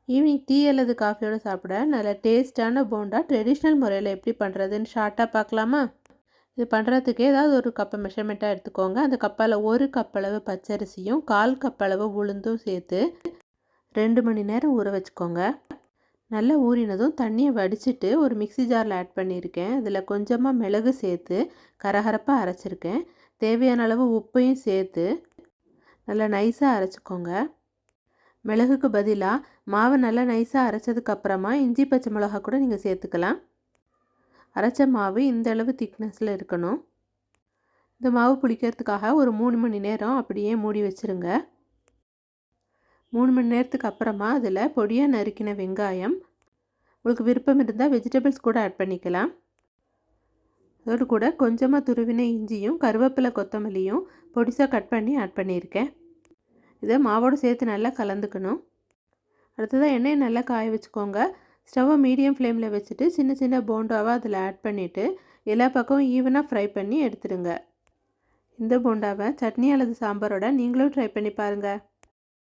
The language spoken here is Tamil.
ஈவினிங் டீ அல்லது காஃபியோடு சாப்பிட நல்ல டேஸ்டான போண்டா ட்ரெடிஷ்னல் முறையில் எப்படி பண்ணுறதுன்னு ஷார்ட்டாக பார்க்கலாமா? இது பண்ணுறதுக்கு ஏதாவது ஒரு கப்பை மெஷர்மெண்ட்டாக எடுத்துக்கோங்க. அந்த கப்பால் 1 கப் அளவு பச்சரிசியும் 1/4 கப் அளவு உளுந்தும் சேர்த்து 2 மணி நேரம் ஊற வச்சுக்கோங்க. நல்லா ஊறினதும் தண்ணியை வடிச்சிட்டு ஒரு மிக்ஸி ஜாரில் ஆட் பண்ணியிருக்கேன். அதில் கொஞ்சமாக மிளகு சேர்த்து கரகரப்பாக அரைச்சிருக்கேன். தேவையான அளவு உப்பையும் சேர்த்து நல்லா நைஸாக அரைச்சிக்கோங்க. மிளகுக்கு பதிலாக மாவை நல்லா நைஸாக அரைச்சதுக்கப்புறமா இஞ்சி பச்சை மிளகா கூட நீங்கள் சேர்த்துக்கலாம். அரைச்ச மாவு இந்த அளவு திக்னஸில் இருக்கணும். இந்த மாவு புளிக்கிறதுக்காக ஒரு 3 மணி நேரம் அப்படியே மூடி வச்சுருங்க. 3 மணி நேரத்துக்கு அப்புறமா அதில் பொடியாக நறுக்கின வெங்காயம், உங்களுக்கு விருப்பம் இருந்தால் வெஜிடபிள்ஸ் கூட ஆட் பண்ணிக்கலாம். அதோடு கூட கொஞ்சமாக துருவின இஞ்சியும் கருவேப்பிலை கொத்தமல்லியும் பொடிசாக கட் பண்ணி ஆட் பண்ணியிருக்கேன். இதை மாவோடு சேர்த்து நல்லா கலந்துக்கணும். அடுத்ததாக எண்ணெயை நல்லா காய வச்சுக்கோங்க. ஸ்டவ்வை மீடியம் ஃப்ளேமில் வச்சுட்டு சின்ன சின்ன போண்டாவை அதில் ஆட் பண்ணிவிட்டு எல்லா பக்கமும் ஈவனாக ஃப்ரை பண்ணி எடுத்துடுங்க. இந்த போண்டாவை சட்னி அல்லது சாம்பாரோட நீங்களும் ட்ரை பண்ணி பாருங்கள்.